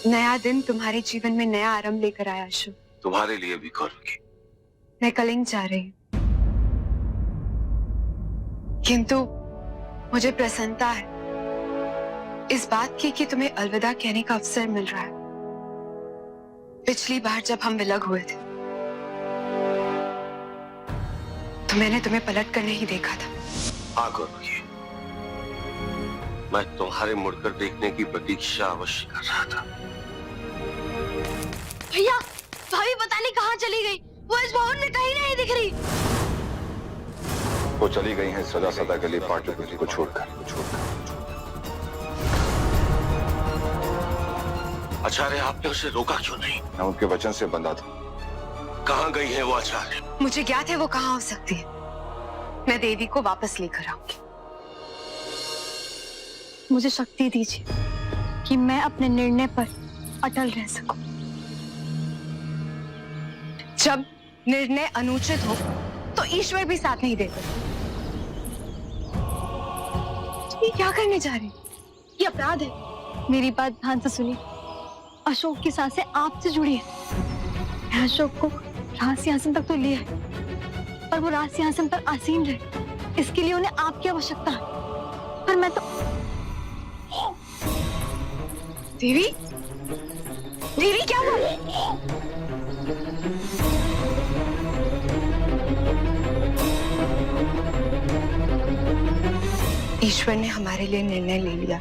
नया दिन तुम्हारे जीवन में नया आरंभ लेकर आया अशोक। तुम्हारे लिए भी करूंगी। मैं कलिंग जा रही हूँ, किंतु मुझे प्रसन्नता है इस बात की कि तुम्हें अलविदा कहने का अवसर मिल रहा है। पिछली बार जब हम विलग हुए थे तो मैंने तुम्हें पलट कर नहीं देखा था। हाँ करूंगी। मैं तुम्हारे मुड़कर देखने की प्रतीक्षा अवश्य कर रहा था। भैया, भाभी पता नहीं कहाँ चली गई। वो इस भवन में कहीं नहीं दिख रही। वो चली गई हैं सदा सदा के लिए पाटलिपुत्र को छोड़कर। आचार्य, आपने उसे रोका क्यों नहीं? मैं उनके वचन से बंधा था। कहाँ गई है वो आचार्य? मुझे ज्ञात है वो कहाँ हो सकती है। मैं देवी को वापस लेकर आऊंगी। मुझे शक्ति दीजिए कि मैं अपने निर्णय पर अटल रह सकूं। जब निर्णय अनुचित हो तो ईश्वर भी साथ नहीं देते। ये क्या करने जा रही? ये अपराध है। मेरी बात ध्यान से सुनिए। अशोक की सांसें आपसे जुड़ी है। अशोक को राज सिंहासन तक तो लिया है, पर वो राज सिंहासन पर आसीन रहे, इसके लिए उन्हें आपकी आवश्यकता है। पर मैं तो देवी, देवी क्या हुआ? ईश्वर ने हमारे लिए निर्णय ले लिया।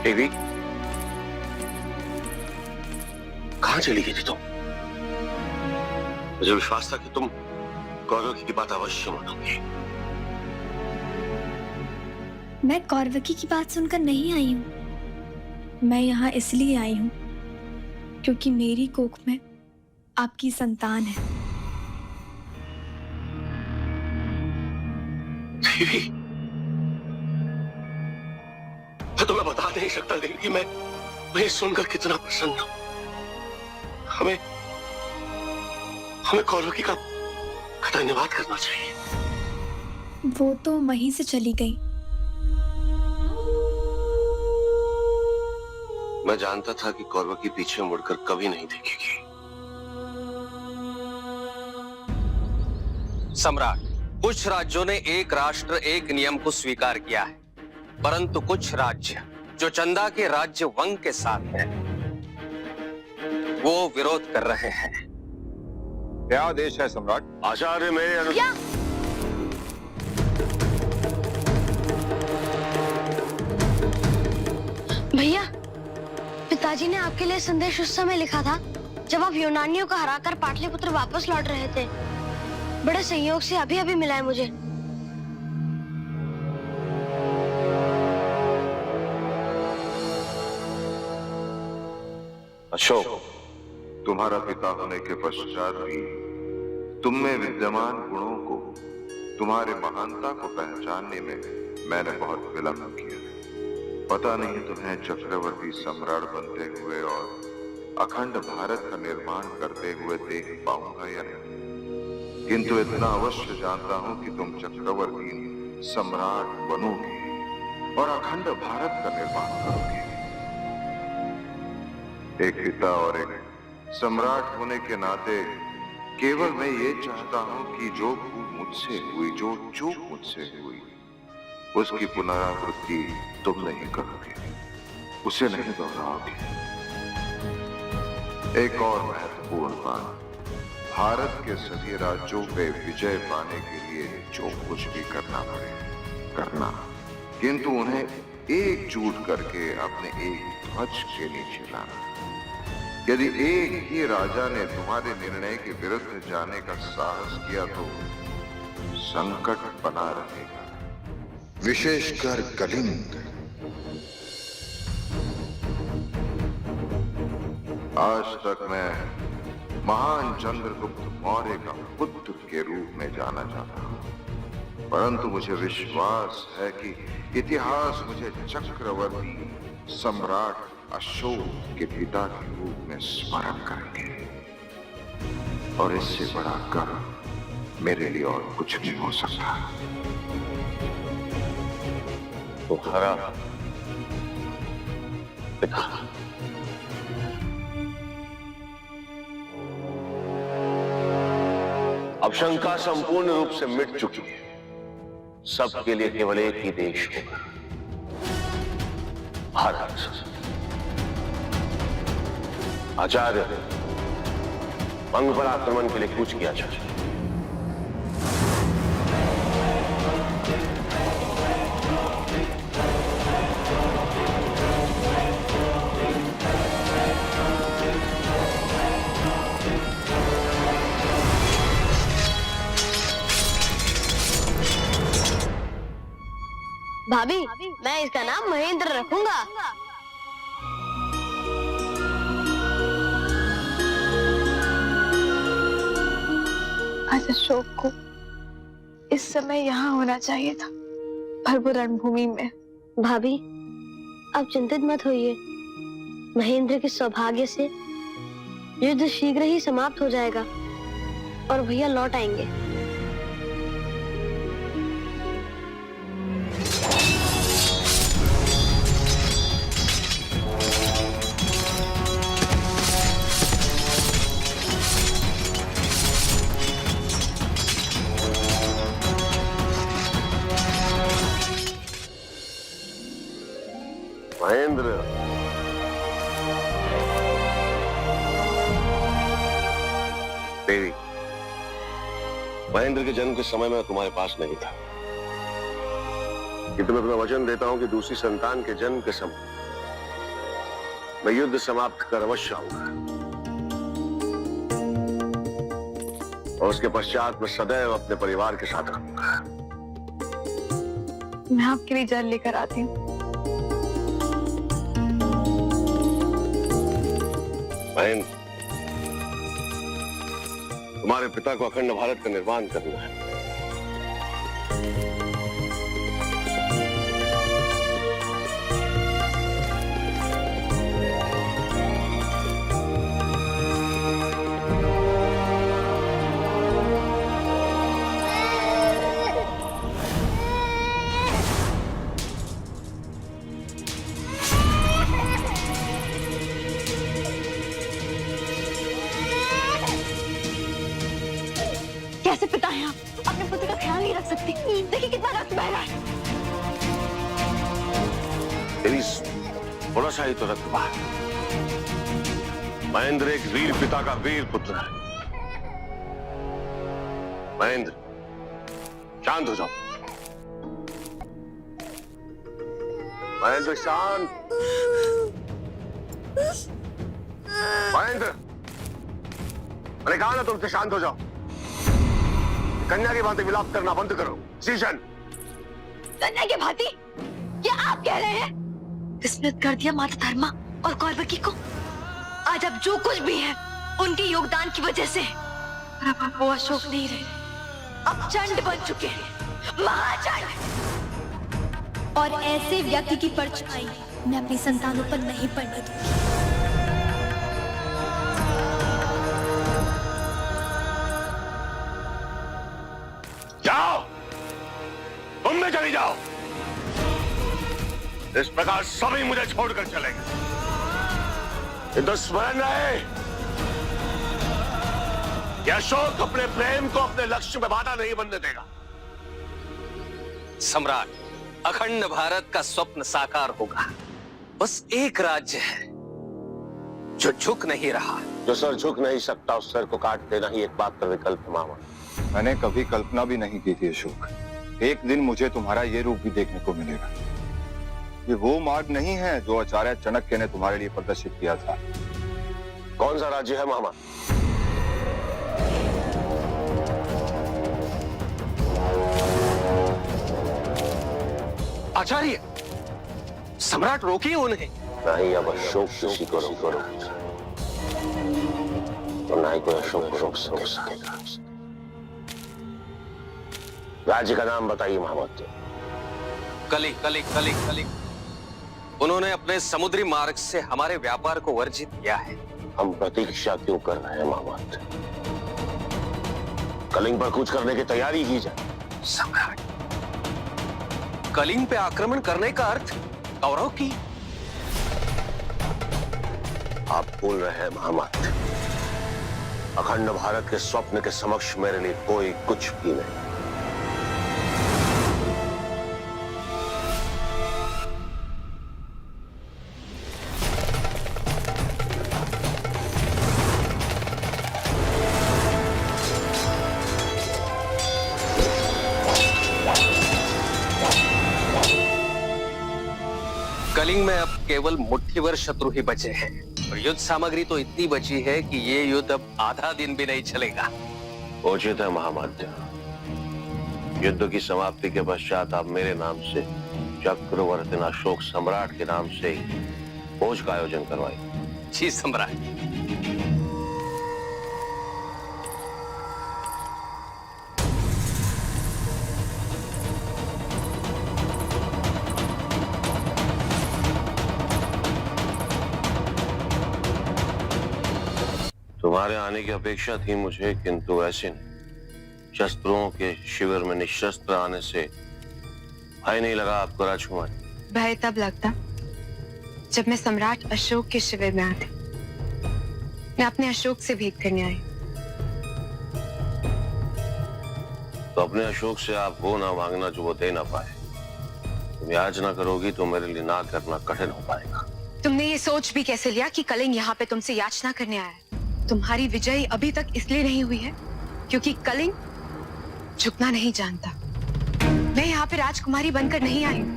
देवी, कहाँ चली गई थी तुम? मुझे विश्वास था कि तुम कौरव की बात अवश्य मानोगी। मैं कौरवकी की बात सुनकर नहीं आई हूँ। मैं यहाँ इसलिए आई हूँ क्योंकि मेरी कोख में आपकी संतान है। देवी, मैं तुम्हें बता नहीं सकता देवी कि मैं सुनकर कितना प्रसन्न हूं। हमें कौरवकी का धन्यवाद करना चाहिए। वो तो वहीं से चली गई। मैं जानता था कि कौरवकी पीछे मुड़कर कभी नहीं देखेगी। सम्राट, कुछ राज्यों ने एक राष्ट्र एक नियम को स्वीकार किया है, परंतु कुछ राज्य जो चंदा के राज्य वंग के साथ हैं, वो विरोध कर रहे हैं। क्या आदेश है सम्राट? आचार्य, मेरे भैया, पिताजी ने आपके लिए संदेश उस समय लिखा था जब आप यूनानियों को हराकर पाटलिपुत्र वापस लौट रहे थे। बड़े संयोग से अभी अभी मिला है मुझे। अशोक, तुम्हारा पिता होने के पश्चात भी तुम में विद्यमान गुणों को, तुम्हारे महानता को पहचानने में मैंने बहुत विलंब किया। पता नहीं तुम्हें चक्रवर्ती सम्राट बनते हुए और अखंड भारत का निर्माण करते हुए देख पाऊंगा या नहीं, किंतु इतना अवश्य जानता हूं कि तुम चक्रवर्ती सम्राट बनोगे और अखंड भारत का निर्माण करोगे। एक पिता और एक सम्राट होने के नाते केवल मैं ये चाहता हूं कि जो भूल मुझसे हुई, जो चूक मुझसे हुई, उसकी पुनरावृत्ति तुम नहीं करोगे, उसे नहीं दोहराओगे। एक और महत्वपूर्ण बात, भारत के सभी राज्यों पे विजय पाने के लिए जो कुछ भी करना पड़े करना, किंतु उन्हें एकजुट करके अपने एक ध्वज के नीचे लाना। यदि एक ही राजा ने तुम्हारे निर्णय के विरुद्ध जाने का साहस किया तो संकट बना रहेगा, विशेषकर कलिंग। आज तक मैं महान चंद्रगुप्त मौर्य का पुत्र के रूप में जाना जाता हूं, परंतु मुझे विश्वास है कि इतिहास मुझे चक्रवर्ती सम्राट अशोक के पिता के रूप में स्मरण करेंगे। और इससे बड़ा गर्व मेरे लिए और कुछ नहीं हो सकता। तुम्हारा पिता अब शंका संपूर्ण रूप से मिट चुकी है। सबके लिए केवल एक ही देश होगा, भारत। आचार्य, वंग पर आक्रमण के लिए कूच किया जाए। भाभी, मैं इसका नाम महेंद्र रखूंगा। आज अशोक को इस समय यहाँ होना चाहिए था, पर वो रणभूमि में। भाभी, आप चिंतित मत होइए। महेंद्र के सौभाग्य से युद्ध शीघ्र ही समाप्त हो जाएगा और भैया लौट आएंगे। महेंद्र, देवी, महेंद्र के जन्म के समय में तुम्हारे पास नहीं था, कि तुम्हें अपना वचन देता हूं कि दूसरी संतान के जन्म के समय मैं युद्ध समाप्त कर अवश्य आऊंगा और उसके पश्चात मैं सदैव अपने परिवार के साथ रहूंगा। मैं आपके लिए जल लेकर आती हूँ। महेंद्र, तुम्हारे पिता को अखंड भारत का निर्माण करना है। कैसे पिता हैं आप? अपने पुत्र का ख्याल नहीं रख सकते। देखिए कितना रक्त बह रहा है। तेरी थोड़ा सा ही तो रक्त बहा। महेंद्र एक वीर पिता का वीर पुत्र है। महेंद्र, शांत हो जाओ। महेंद्र, शांत। महेंद्र, मैंने कहा ना तुमसे शांत हो जाओ। कन्या की भांति विलाप करना बंद करो। शीशन, कन्या की भांति? क्या आप कह रहे हैं? विस्मृत कर दिया माता धर्मा और कौरवकी को। आज अब जो कुछ भी है उनके योगदान की वजह से। अब वो अशोक नहीं रहे, अब चंड बन चुके हैं, महाचंड। और ऐसे व्यक्ति की परछाई मैं अपनी संतानों पर नहीं पड़ने दूंगी। जाओ, तुम भी चली जाओ। इस प्रकार सभी मुझे छोड़कर चलेंगे। ये तो स्मरण रहे कि अशोक अपने प्रेम को अपने लक्ष्य में बाधा नहीं बनने देगा। सम्राट, अखंड भारत का स्वप्न साकार होगा। बस एक राज्य है जो झुक नहीं रहा। जो सर झुक नहीं सकता उस सर को काट देना ही एक बात का विकल्प है मामा। मैंने कभी कल्पना भी नहीं की थी अशोक, एक दिन मुझे तुम्हारा ये रूप भी देखने को मिलेगा। ये वो मार्ग नहीं है जो आचार्य चाणक्य ने तुम्हारे लिए प्रदर्शित किया था। कौन सा राज्य है मामा? आचार्य, सम्राट रोकिए उन्हें। नहीं, अब अशोक किसी को रोक करो तो ना ही कोई अशोक को रोक सकेगा। राज्य का नाम बताइए महामत। कली कली कली कली। उन्होंने अपने समुद्री मार्ग से हमारे व्यापार को वर्जित किया है। हम प्रतीक्षा क्यों कर रहे हैं महमद? कलिंग पर कूच करने की तैयारी की जाए। सम्राट, कलिंग पे आक्रमण करने का अर्थ कौरव की। आप भूल रहे हैं महमद, अखंड भारत के स्वप्न के समक्ष मेरे लिए कोई कुछ भी नहीं। कलिंग में अब केवल मुट्ठीभर शत्रु ही बचे हैं और युद्ध सामग्री तो इतनी बची है कि ये युद्ध अब आधा दिन भी नहीं चलेगा। उचित है महामाध्य, युद्ध की समाप्ति के पश्चात आप मेरे नाम से चक्रवर्ती अशोक सम्राट के नाम से भोज का आयोजन करवाइए। जी सम्राट। तुम्हारे आने की अपेक्षा थी मुझे, किंतु ऐसे नहीं। शस्त्रों के शिविर में निशस्त्र आने से भय नहीं लगा आपको राजकुमारी? भय तब लगता जब मैं सम्राट अशोक के शिविर में आती। मैं अपने अशोक से भेंट करने आई। तो अपने अशोक से आप वो ना मांगना जो वो दे ना पाए। तुम याचना करोगी तो मेरे लिए ना करना कठिन हो पाएगा। तुमने ये सोच भी कैसे लिया कि कलिंग यहाँ पे तुमसे याचना करने आया है? तुम्हारी विजय अभी तक इसलिए नहीं हुई है क्योंकि कलिंग झुकना नहीं जानता। मैं यहाँ पे राजकुमारी बनकर नहीं आई हूँ।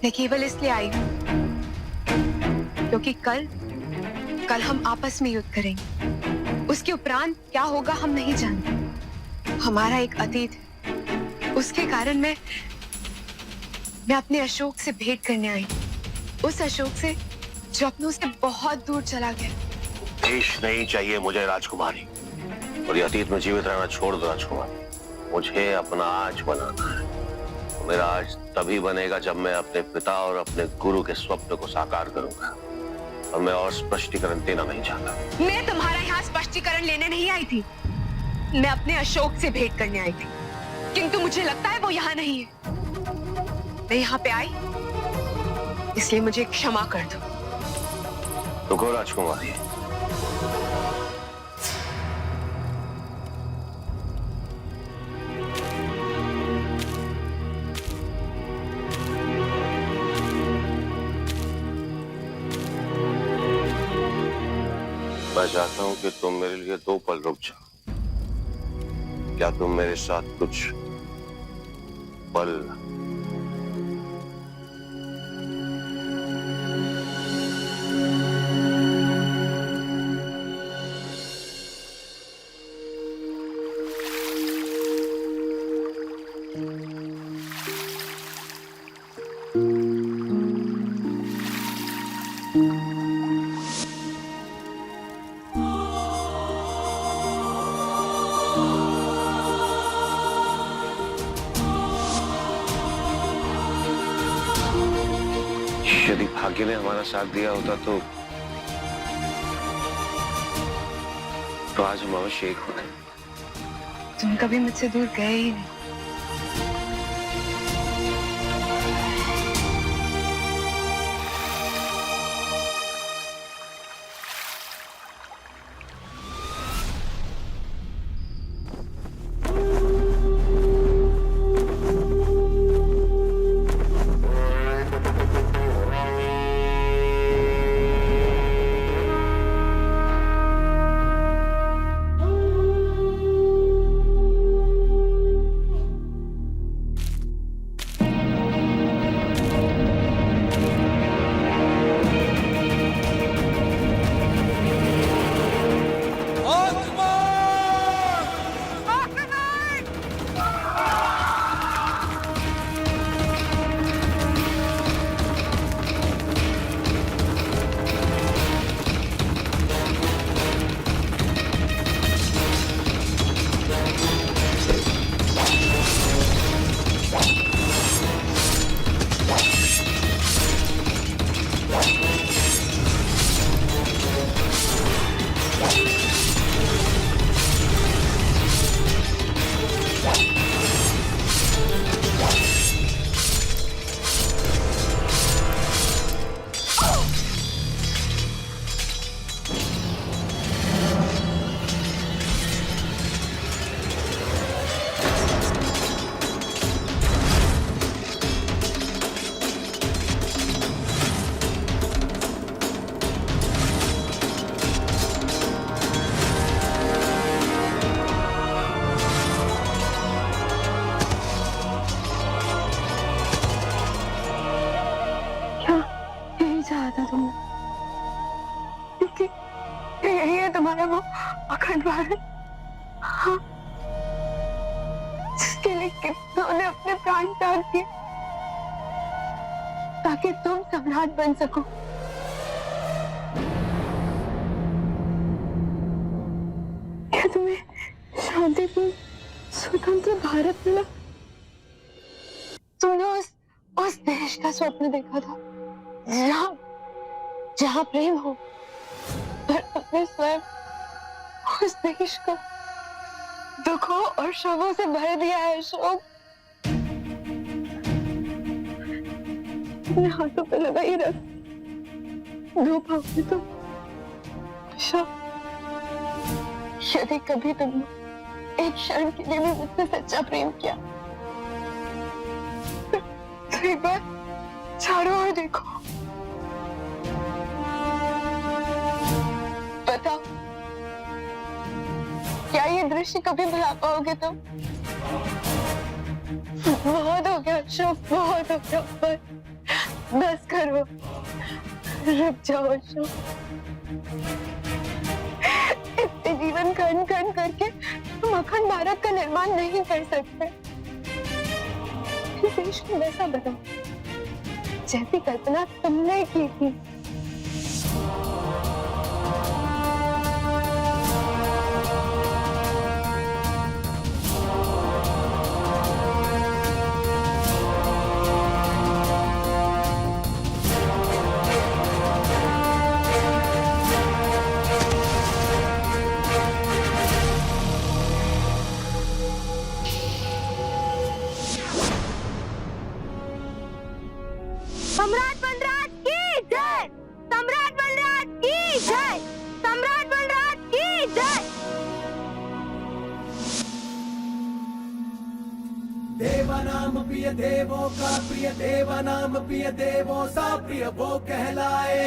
मैं केवल इसलिए आई हूँ क्योंकि कल हम आपस में युद्ध करेंगे। उसके उपरांत क्या होगा हम नहीं जानते। हमारा एक अतीत है, उसके कारण मैं अपने अशोक से भेंट करने आई। उस अशोक से जो अपनों से बहुत दूर चला गया। देश नहीं चाहिए मुझे राजकुमारी, और ये अतीत में जीवित रहना छोड़ दो राजकुमारी। मुझे अपना आज बनाना है। मेरा आज तभी बनेगा जब मैं अपने पिता और अपने गुरु के स्वप्न को साकार करूंगा, और मैं और स्पष्टीकरण देना नहीं चाहता। मैं तुम्हारा यहाँ स्पष्टीकरण लेने नहीं आई थी। मैं अपने अशोक से भेंट करने आई थी, किंतु मुझे लगता है वो यहाँ नहीं है। मैं यहाँ पे आई इसलिए मुझे क्षमा कर दो। रुको राजकुमारी, मैं चाहता हूं कि तुम मेरे लिए 2 पल रुक जाओ। क्या तुम मेरे साथ कुछ पल यदि भाग्य ने हमारा साथ दिया होता तो आज हम अवश्य एक होते। तुम कभी मुझसे दूर गए ही नहीं। था तुमने, क्योंकि यही है तुम्हारा वो अखंड भारत, हाँ, जिसके लिए कितनों ने अपने प्राण त्याग दिए ताकि तुम सम्राट बन सको। क्या तुम्हें शांतिपूर्ण स्वतंत्र भारत मिला? तुमने उस देश का स्वप्न देखा था जहाँ प्रेम हो, पर तुमने स्वयं उस देश को दुखों और शवों से भर दिया है अशोक। अपने हाथों पे लगाई रख, दो पाओगे तो अशोक, यदि कभी तुमने एक क्षण के लिए भी मुझसे सच्चा प्रेम किया तो एक बार चारों ओर देखो, बताओ क्या ये दृश्य कभी भुला पाओगे तुम? बहुत हो गया अशोक, बहुत हो गया, बस करो, रुक जाओ अशोक। इतने जीवन खंड खंड करके तुम अखंड भारत का निर्माण नहीं कर सकते। इस देश को वैसा बनाओ जैसी कल्पना तुमने की थी। सम्राट बलराज की जय! सम्राट बलराज की जय! सम्राट बलराज की जय! देवानाम प्रिय देवों का प्रिय, देवानाम प्रिय देवों सा प्रिय वो कहलाए।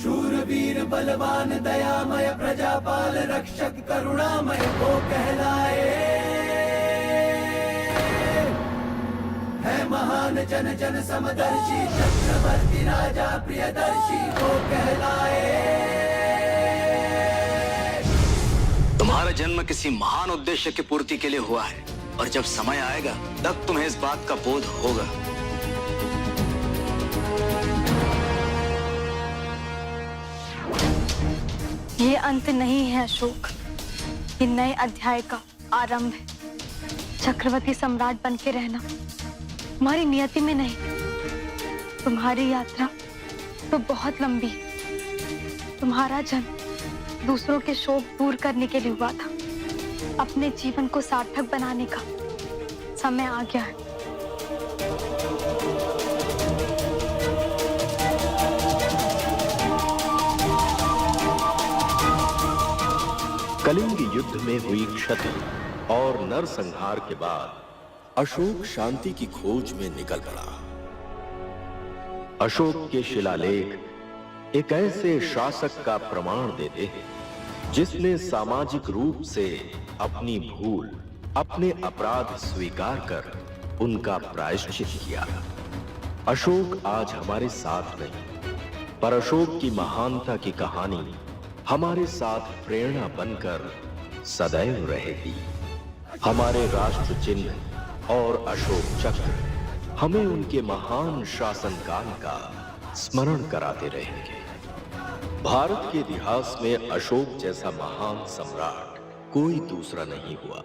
शूरवीर बलवान दयामय प्रजापाल रक्षक करुणामय वो कहलाए। है महान जन जन समदर्शी चक्रवर्ती राजा प्रियदर्शी वो कहलाए। तुम्हारा जन्म किसी महान उद्देश्य की पूर्ति के लिए हुआ है और जब समय आएगा तब तुम्हें इस बात का बोध होगा। ये अंत नहीं है अशोक, ये नए अध्याय का आरंभ है। चक्रवर्ती सम्राट बन के रहना तुम्हारी नियति में नहीं, तुम्हारी यात्रा तो बहुत लंबी है। तुम्हारा जन्म दूसरों के शोक दूर करने के लिए हुआ था। अपने जीवन को सार्थक बनाने का समय आ गया है। कलिंग युद्ध में हुई क्षति और नरसंहार के बाद अशोक शांति की खोज में निकल पड़ा। अशोक के शिलालेख एक ऐसे शासक का प्रमाण देते हैं जिसने सामाजिक रूप से अपनी भूल, अपने अपराध स्वीकार कर उनका प्रायश्चित किया। अशोक आज हमारे साथ नहीं, पर अशोक की महानता की कहानी हमारे साथ प्रेरणा बनकर सदैव रहेगी। हमारे राष्ट्र चिन्ह और अशोक चक्र हमें उनके महान शासनकाल का स्मरण कराते रहेंगे। भारत के इतिहास में अशोक जैसा महान सम्राट कोई दूसरा नहीं हुआ।